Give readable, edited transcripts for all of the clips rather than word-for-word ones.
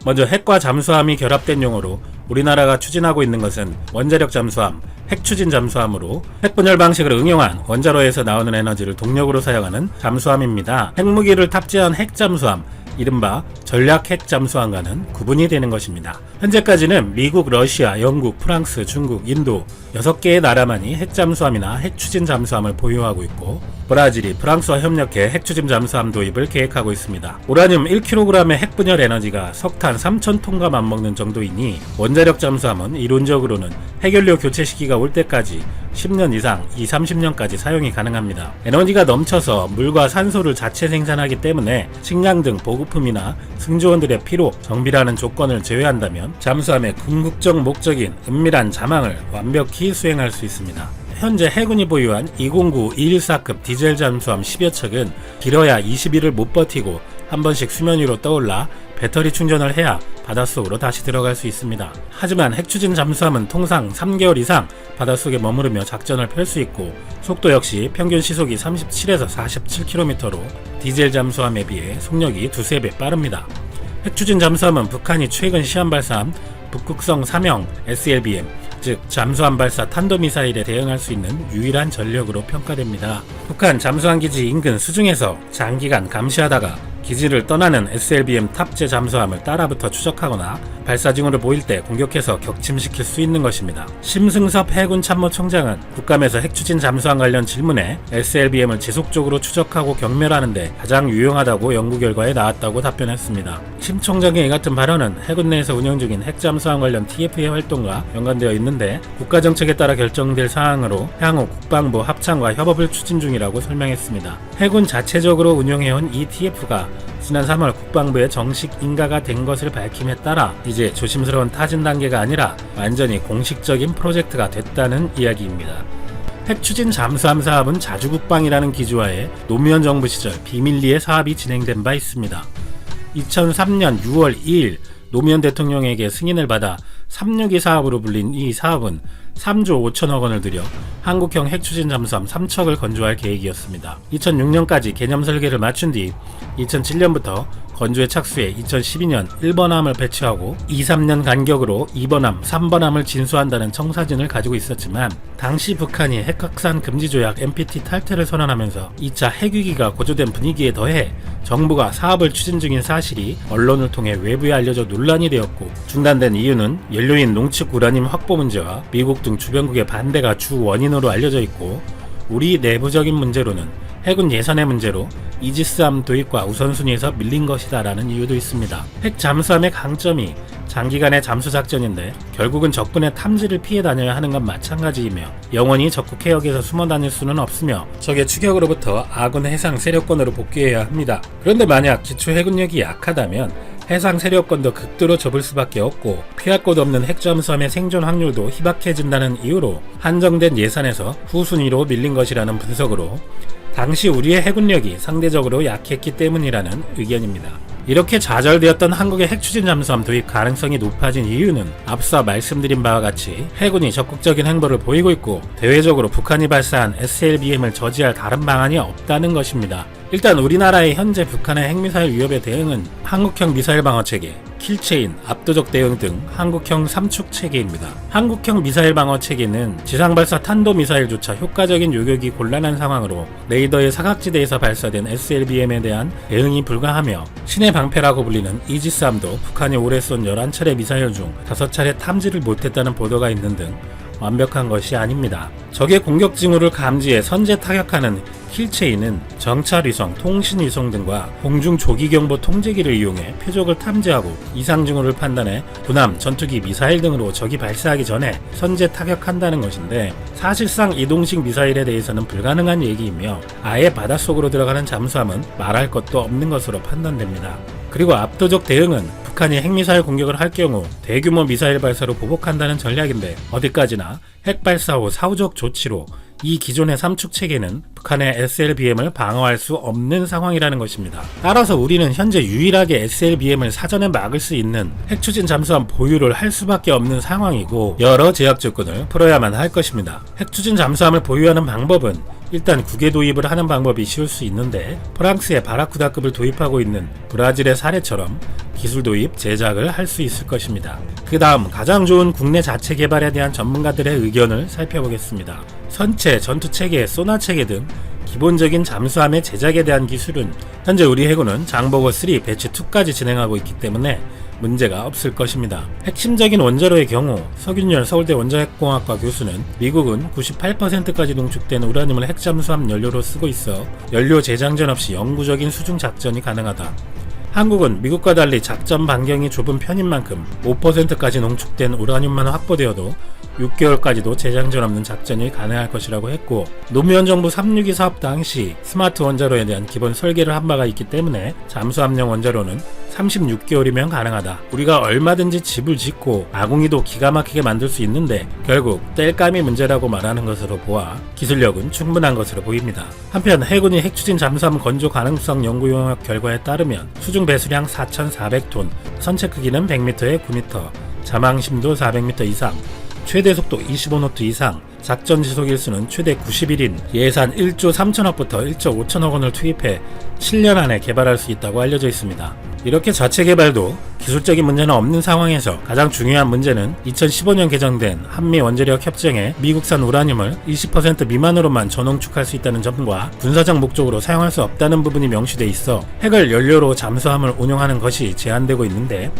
먼저 핵과 잠수함이 결합된 용어로 우리나라가 추진하고 있는 것은 원자력 잠수함, 핵추진 잠수함으로 핵분열 방식을 응용한 원자로에서 나오는 에너지를 동력으로 사용하는 잠수함입니다. 핵무기를 탑재한 핵잠수함, 이른바 전략 핵잠수함과는 구분이 되는 것입니다. 현재까지는 미국, 러시아, 영국, 프랑스, 중국, 인도 6개의 나라만이 핵잠수함이나 핵추진 잠수함을 보유하고 있고, 브라질이 프랑스와 협력해 핵추진 잠수함 도입을 계획하고 있습니다. 우라늄 1kg의 핵분열 에너지가 석탄 3,000톤과 맞먹는 정도이니 원자력 잠수함은 이론적으로는 핵연료 교체 시기가 올 때까지 10년 이상, 20-30년까지 사용이 가능합니다. 에너지가 넘쳐서 물과 산소를 자체 생산하기 때문에 식량 등 보급품이나 승조원들의 피로, 정비라는 조건을 제외한다면 잠수함의 궁극적 목적인 은밀한 자망을 완벽히 수행할 수 있습니다. 현재 해군이 보유한 209-214급 디젤 잠수함 10여 척은 길어야 20일을 못 버티고 한 번씩 수면 위로 떠올라 배터리 충전을 해야 바닷속으로 다시 들어갈 수 있습니다. 하지만 핵추진 잠수함은 통상 3개월 이상 바닷속에 머무르며 작전을 펼 수 있고, 속도 역시 평균 시속이 37에서 47km로 디젤 잠수함에 비해 속력이 두세 배 빠릅니다. 핵추진 잠수함은 북한이 최근 시험 발사한 북극성 3형 SLBM, 즉 잠수함 발사 탄도미사일에 대응할 수 있는 유일한 전력으로 평가됩니다. 북한 잠수함 기지 인근 수중에서 장기간 감시하다가 기지를 떠나는 SLBM 탑재 잠수함을 따라붙어 추적하거나 발사 징후를 보일 때 공격해서 격침시킬 수 있는 것입니다. 심승섭 해군 참모총장은 국감에서 핵추진 잠수함 관련 질문에 SLBM을 지속적으로 추적하고 경멸하는 데 가장 유용하다고 연구 결과에 나왔다고 답변했습니다. 심 총장의 이 같은 발언은 해군 내에서 운영 중인 핵잠수함 관련 TF의 활동과 연관되어 있는데, 국가정책에 따라 결정될 사항으로 향후 국방부 합참과 협업을 추진 중이라고 설명했습니다. 해군 자체적으로 운영해온 이 TF가 지난 3월 국방부에 정식 인가가 된 것을 밝힘에 따라 이제 조심스러운 타진 단계가 아니라 완전히 공식적인 프로젝트가 됐다는 이야기입니다. 핵추진 잠수함 사업은 자주국방이라는 기조하에 노무현 정부 시절 비밀리에 사업이 진행된 바 있습니다. 2003년 6월 2일 노무현 대통령에게 승인을 받아 362 사업으로 불린 이 사업은 3조 5천억 원을 들여 한국형 핵추진 잠수함 3척을 건조할 계획이었습니다. 2006년까지 개념 설계를 마친 뒤 2007년부터 건조에 착수해 2012년 1번함을 배치하고 2-3년 간격으로 2번함, 3번함을 진수한다는 청사진을 가지고 있었지만, 당시 북한이 핵확산 금지조약 NPT 탈퇴를 선언하면서 2차 핵위기가 고조된 분위기에 더해 정부가 사업을 추진 중인 사실이 언론을 통해 외부에 알려져 논란이 되었고, 중단된 이유는 연료인 농축 우라늄 확보 문제와 미국 등 주변국의 반대가 주 원인으로 알려져 있고, 우리 내부적인 문제로는 해군 예산의 문제로 이지스함 도입과 우선순위에서 밀린 것이다 라는 이유도 있습니다. 핵 잠수함의 강점이 장기간의 잠수 작전인데 결국은 적군의 탐지를 피해 다녀야 하는 건 마찬가지이며, 영원히 적국 해역에서 숨어 다닐 수는 없으며 적의 추격으로부터 아군 해상 세력권으로 복귀해야 합니다. 그런데 만약 기초 해군력이 약하다면 해상 세력권도 극도로 접을 수밖에 없고, 피할 곳 없는 핵잠수함의 생존 확률도 희박해진다는 이유로 한정된 예산에서 후순위로 밀린 것이라는 분석으로 당시 우리의 해군력이 상대적으로 약했기 때문이라는 의견입니다. 이렇게 좌절되었던 한국의 핵추진 잠수함 도입 가능성이 높아진 이유는 앞서 말씀드린 바와 같이 해군이 적극적인 행보를 보이고 있고, 대외적으로 북한이 발사한 SLBM을 저지할 다른 방안이 없다는 것입니다. 일단 우리나라의 현재 북한의 핵미사일 위협에 대응은 한국형 미사일 방어체계, 킬체인, 압도적 대응 등 한국형 3축 체계입니다. 한국형 미사일 방어 체계는 지상발사 탄도미사일조차 효과적인 요격이 곤란한 상황으로 레이더의 사각지대에서 발사된 SLBM에 대한 대응이 불가하며, 신의 방패라고 불리는 이지스함도 북한이 올해 쏜 11차례 미사일 중 5차례 탐지를 못했다는 보도가 있는 등 완벽한 것이 아닙니다. 적의 공격 징후를 감지해 선제 타격하는 킬체인은 정찰위성, 통신위성 등과 공중 조기경보 통제기를 이용해 표적을 탐지하고 이상 징후를 판단해 군함, 전투기, 미사일 등으로 적이 발사하기 전에 선제 타격한다는 것인데, 사실상 이동식 미사일에 대해서는 불가능한 얘기이며 아예 바닷속으로 들어가는 잠수함은 말할 것도 없는 것으로 판단됩니다. 그리고 압도적 대응은 북한이 핵미사일 공격을 할 경우 대규모 미사일 발사로 보복한다는 전략인데, 어디까지나 핵발사 후 사후적 조치로 이 기존의 삼축 체계는 북한의 SLBM을 방어할 수 없는 상황이라는 것입니다. 따라서 우리는 현재 유일하게 SLBM을 사전에 막을 수 있는 핵추진 잠수함 보유를 할 수밖에 없는 상황이고 여러 제약 조건을 풀어야만 할 것입니다. 핵추진 잠수함을 보유하는 방법은 일단 국외 도입을 하는 방법이 쉬울 수 있는데 프랑스의 바라쿠다급을 도입하고 있는 브라질의 사례처럼 기술 도입, 제작을 할 수 있을 것입니다. 그 다음 가장 좋은 국내 자체 개발에 대한 전문가들의 의견을 살펴보겠습니다. 선체, 전투체계, 소나체계 등 기본적인 잠수함의 제작에 대한 기술은 현재 우리 해군은 장보고 3 배치 2까지 진행하고 있기 때문에 문제가 없을 것입니다. 핵심적인 원자로의 경우 서균열 서울대 원자핵공학과 교수는 미국은 98%까지 농축된 우라늄을 핵잠수함 연료로 쓰고 있어 연료 재장전 없이 영구적인 수중 작전이 가능하다. 한국은 미국과 달리 작전 반경이 좁은 편인 만큼 5%까지 농축된 우라늄만 확보되어도 6개월까지도 재장전 없는 작전이 가능할 것이라고 했고, 노무현 정부 362 사업 당시 스마트 원자로에 대한 기본 설계를 한 바가 있기 때문에 잠수함용 원자로는 36개월이면 가능하다. 우리가 얼마든지 집을 짓고 아궁이도 기가 막히게 만들 수 있는데 결국 땔감이 문제라고 말하는 것으로 보아 기술력은 충분한 것으로 보입니다. 한편 해군이 핵추진 잠수함 건조 가능성 연구 용역 결과에 따르면 수중 배수량 4,400톤, 선체 크기는 100m에 9m, 자망심도 400m 이상, 최대 속도 25노트 이상, 작전 지속 일수는 최대 90일인 예산 1조 3천억부터 1조 5천억 원을 투입해 7년 안에 개발할 수 있다고 알려져 있습니다. 이렇게 자체 개발도 기술적인 문제는 없는 상황에서 가장 중요한 문제는 2015년 개정된 한미 원자력 협정에 미국산 우라늄을 20% 미만으로만 전농축할 수 있다는 점과 군사적 목적으로 사용할 수 없다는 부분이 명시돼 있어 핵을 연료로 잠수함을 운용하는 것이 제한되고 있는데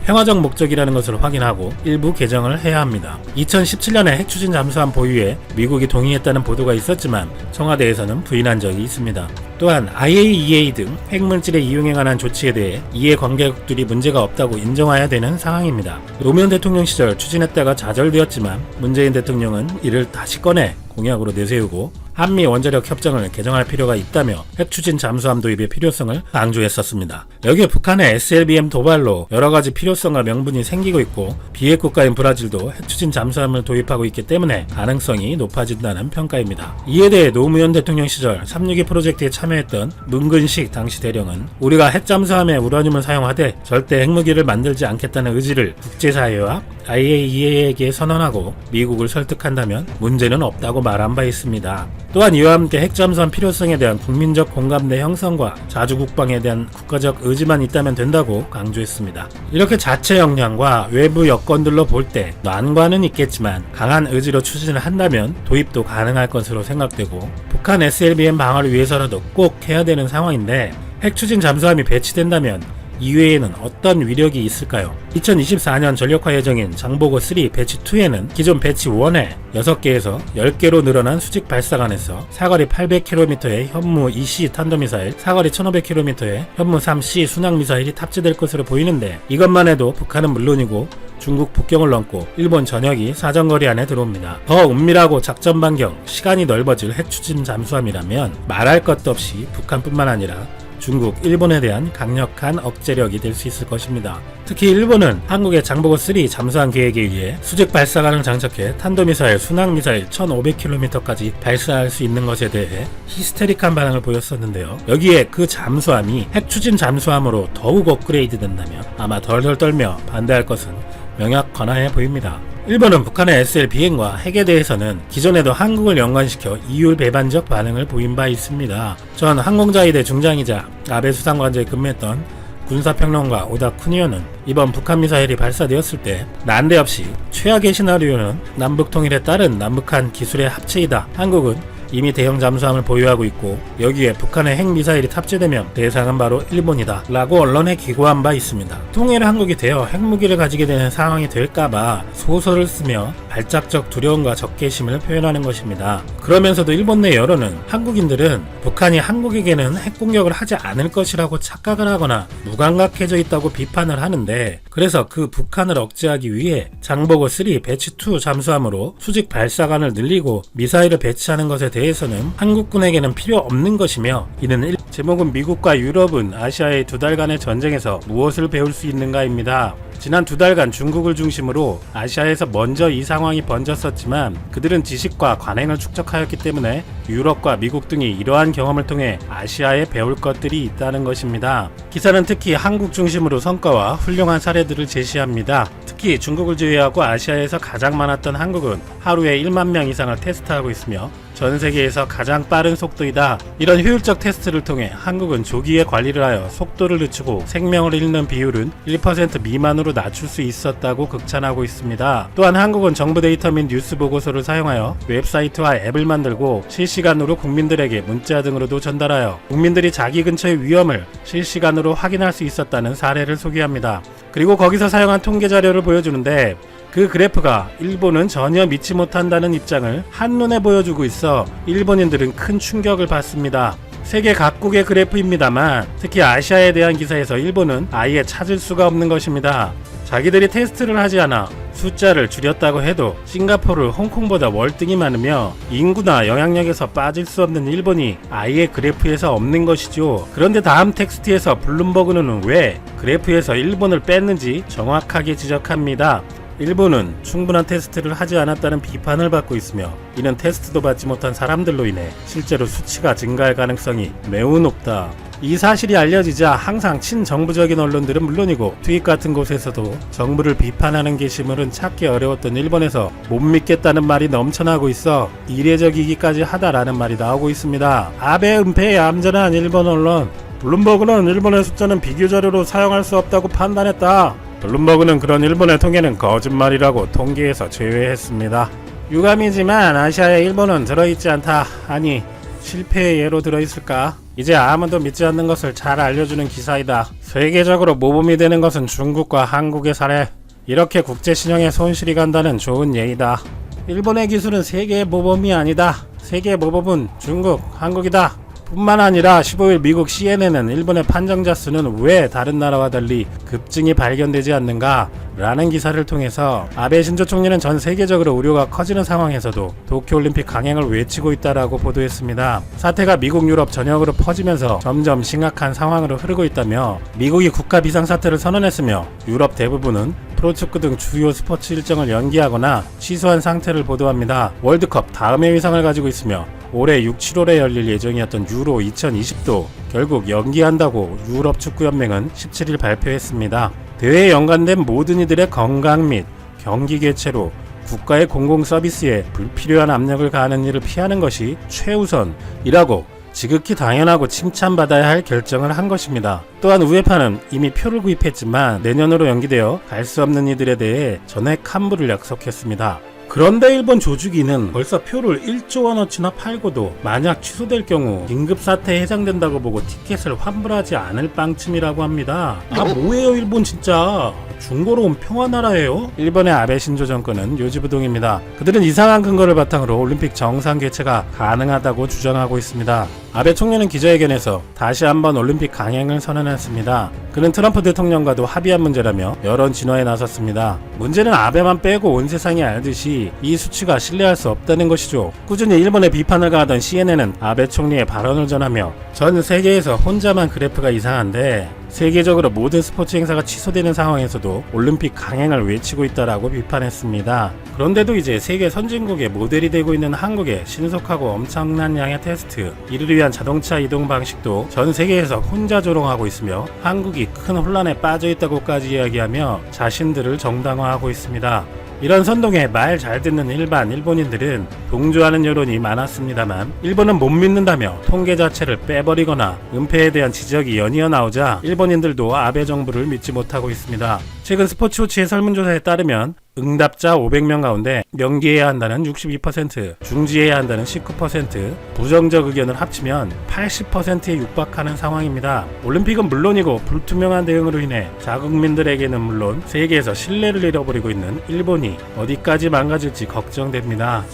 평화적 목적이라는 것을 확인하고 일부 개정을 해야 합니다. 2017년에 핵추진 잠수함 보유에 미국이 동의했다는 보도가 있었지만 청와대에서는 부인한 적이 있습니다. 또한 IAEA 등 핵물질의 이용에 관한 조치에 대해 이해관계국들이 문제가 없다고 인정해야 되는 상황입니다. 노무현 대통령 시절 추진했다가 좌절되었지만 문재인 대통령은 이를 다시 꺼내 공약으로 내세우고 한미 원자력 협정을 개정할 필요가 있다며 핵추진 잠수함 도입의 필요성을 강조했었습니다. 여기에 북한의 SLBM 도발로 여러가지 필요성과 명분이 생기고 있고 비핵 국가인 브라질도 핵추진 잠수함을 도입하고 있기 때문에 가능성이 높아진다는 평가입니다. 이에 대해 노무현 대통령 시절 362 프로젝트에 참여했던 문근식 당시 대령은 우리가 핵잠수함에 우라늄을 사용하되 절대 핵무기를 만들지 않겠다는 의지를 국제사회와 IAEA에게 선언하고 미국을 설득한다면 문제는 없다고 말한 바 있습니다. 또한 이와 함께 핵잠수함 필요성에 대한 국민적 공감대 형성과 자주국방에 대한 국가적 의지만 있다면 된다고 강조했습니다. 이렇게 자체 역량과 외부 여건들로 볼 때 난관은 있겠지만 강한 의지로 추진을 한다면 도입도 가능할 것으로 생각되고 북한 SLBM 방어를 위해서라도 꼭 해야 되는 상황인데 핵추진 잠수함이 배치된다면 이외에는 어떤 위력이 있을까요? 2024년 전력화 예정인 장보고 3 배치 2에는 기존 배치 1에 6개에서 10개로 늘어난 수직 발사관에서 사거리 800km의 현무 2C 탄도미사일, 사거리 1500km의 현무 3C 순항미사일이 탑재될 것으로 보이는데 이것만 해도 북한은 물론이고 중국 북경을 넘고 일본 전역이 사정거리 안에 들어옵니다. 더 은밀하고 작전 반경, 시간이 넓어질 핵추진 잠수함이라면 말할 것도 없이 북한뿐만 아니라 중국, 일본에 대한 강력한 억제력이 될 수 있을 것입니다. 특히 일본은 한국의 장보고 3 잠수함 계획에 의해 수직 발사관을 장착해 탄도미사일, 순항미사일 1500km까지 발사할 수 있는 것에 대해 히스테릭한 반응을 보였었는데요. 여기에 그 잠수함이 핵추진 잠수함으로 더욱 업그레이드 된다면 아마 덜덜 떨며 반대할 것은 명확하해 보입니다. 일본은 북한의 SL 비행과 핵에 대해서는 기존에도 한국을 연관시켜 이율 배반적 반응을 보인 바 있습니다. 전 항공자위대 중장이자 아베 수상관제에 근무했던 군사평론가 오다 쿠니오는 이번 북한 미사일이 발사되었을 때 난데없이 최악의 시나리오는 남북 통일에 따른 남북한 기술의 합체이다. 한국은 이미 대형 잠수함을 보유하고 있고 여기에 북한의 핵미사일이 탑재되면 대상은 바로 일본이다 라고 언론에 기고한 바 있습니다. 통일 한국이 되어 핵무기를 가지게 되는 상황이 될까봐 소설을 쓰며 발작적 두려움과 적개심을 표현하는 것입니다. 그러면서도 일본 내 여론은 한국인들은 북한이 한국에게는 핵공격을 하지 않을 것이라고 착각을 하거나 무감각해져 있다고 비판을 하는데 그래서 그 북한을 억제하기 위해 장보고 3 배치 2 잠수함으로 수직 발사관을 늘리고 미사일을 배치하는 것에 대해서는 한국군에게는 필요 없는 것이며 이는 제목은 미국과 유럽은 아시아의 2달간의 전쟁에서 무엇을 배울 수 있는가입니다. 지난 2달간 중국을 중심으로 아시아에서 먼저 이 상황이 번졌었지만 그들은 지식과 관행을 축적하였기 때문에 유럽과 미국 등이 이러한 경험을 통해 아시아에 배울 것들이 있다는 것입니다. 기사는 특히 한국 중심으로 성과와 훌륭한 사례들을 제시합니다. 특히 중국을 제외하고 아시아에서 가장 많았던 한국은 하루에 1만 명 이상을 테스트하고 있으며 전 세계에서 가장 빠른 속도이다. 이런 효율적 테스트를 통해 한국은 조기에 관리를 하여 속도를 늦추고 생명을 잃는 비율은 1% 미만으로 낮출 수 있었다고 극찬하고 있습니다. 또한 한국은 정부 데이터 및 뉴스 보고서를 사용하여 웹사이트와 앱을 만들고 실시간으로 국민들에게 문자 등으로도 전달하여 국민들이 자기 근처의 위험을 실시간으로 확인할 수 있었다는 사례를 소개합니다. 그리고 거기서 사용한 통계 자료를 보여주는데 그 그래프가 일본은 전혀 믿지 못한다는 입장을 한눈에 보여주고 있어 일본인들은 큰 충격을 받습니다. 세계 각국의 그래프입니다만 특히 아시아에 대한 기사에서 일본은 아예 찾을 수가 없는 것입니다. 자기들이 테스트를 하지 않아 숫자를 줄였다고 해도 싱가포르, 홍콩보다 월등히 많으며 인구나 영향력에서 빠질 수 없는 일본이 아예 그래프에서 없는 것이죠. 그런데 다음 텍스트에서 블룸버그는 왜 그래프에서 일본을 뺐는지 정확하게 지적합니다. 일본은 충분한 테스트를 하지 않았다는 비판을 받고 있으며 이는 테스트도 받지 못한 사람들로 인해 실제로 수치가 증가할 가능성이 매우 높다. 이 사실이 알려지자 항상 친정부적인 언론들은 물론이고 트윗 같은 곳에서도 정부를 비판하는 게시물은 찾기 어려웠던 일본에서 못 믿겠다는 말이 넘쳐나고 있어 이례적이기까지 하다라는 말이 나오고 있습니다. 아베 은폐에 얌전한 일본 언론, 블룸버그는 일본의 숫자는 비교 자료로 사용할 수 없다고 판단했다. 블룸버그는 그런 일본의 통계는 거짓말이라고 통계에서 제외했습니다. 유감이지만 아시아에 일본은 들어있지 않다. 아니, 실패의 예로 들어있을까? 이제 아무도 믿지 않는 것을 잘 알려주는 기사이다. 세계적으로 모범이 되는 것은 중국과 한국의 사례. 이렇게 국제신용에 손실이 간다는 좋은 예이다. 일본의 기술은 세계의 모범이 아니다. 세계의 모범은 중국, 한국이다. 뿐만 아니라 15일 미국 CNN은 일본의 판정자 수는 왜 다른 나라와 달리 급증이 발견되지 않는가? 라는 기사를 통해서 아베 신조 총리는 전 세계적으로 우려가 커지는 상황에서도 도쿄올림픽 강행을 외치고 있다라고 보도했습니다. 사태가 미국, 유럽 전역으로 퍼지면서 점점 심각한 상황으로 흐르고 있다며 미국이 국가 비상사태를 선언했으며 유럽 대부분은 프로축구 등 주요 스포츠 일정을 연기하거나 취소한 상태를 보도합니다. 월드컵 다음의 위상을 가지고 있으며 올해 6, 7월에 열릴 예정이었던 유로 2020도 결국 연기한다고 유럽 축구연맹은 17일 발표했습니다. 대회에 연관된 모든 이들의 건강 및 경기 개최로 국가의 공공서비스에 불필요한 압력을 가하는 일을 피하는 것이 최우선이라고 지극히 당연하고 칭찬받아야 할 결정을 한 것입니다. 또한 우에파는 이미 표를 구입했지만 내년으로 연기되어 갈 수 없는 이들에 대해 전액 환불을 약속했습니다. 그런데 일본 조주기는 벌써 표를 1조 원어치나 팔고도 만약 취소될 경우 긴급사태에 해당된다고 보고 티켓을 환불하지 않을 방침이라고 합니다. 아 뭐예요 일본 진짜. 중고로운 평화나라예요? 일본의 아베 신조 정권은 요지부동입니다. 그들은 이상한 근거를 바탕으로 올림픽 정상 개최가 가능하다고 주장하고 있습니다. 아베 총리는 기자회견에서 다시 한번 올림픽 강행을 선언했습니다. 그는 트럼프 대통령과도 합의한 문제라며 여론 진화에 나섰습니다. 문제는 아베만 빼고 온 세상이 알듯이 이 수치가 신뢰할 수 없다는 것이죠. 꾸준히 일본의 비판을 가하던 CNN은 아베 총리의 발언을 전하며 전 세계에서 혼자만 그래프가 이상한데 세계적으로 모든 스포츠 행사가 취소되는 상황에서도 올림픽 강행을 외치고 있다라고 비판했습니다. 그런데도 이제 세계 선진국의 모델이 되고 있는 한국의 신속하고 엄청난 양의 테스트, 이를 위한 자동차 이동 방식도 전 세계에서 혼자 조롱하고 있으며 한국이 큰 혼란에 빠져 있다고까지 이야기하며 자신들을 정당화하고 있습니다. 이런 선동에 말 잘 듣는 일반 일본인들은 동조하는 여론이 많았습니다만 일본은 못 믿는다며 통계 자체를 빼버리거나 은폐에 대한 지적이 연이어 나오자 일본인들도 아베 정부를 믿지 못하고 있습니다. 최근 스포츠워치의 설문조사에 따르면 응답자 500명 가운데 명기해야 한다는 62%, 중지해야 한다는 19%, 부정적 의견을 합치면 80%에 육박하는 상황입니다. 올림픽은 물론이고 불투명한 대응으로 인해 자국민들에게는 물론 세계에서 신뢰를 잃어버리고 있는 일본이 어디까지 망가질지 걱정됩니다.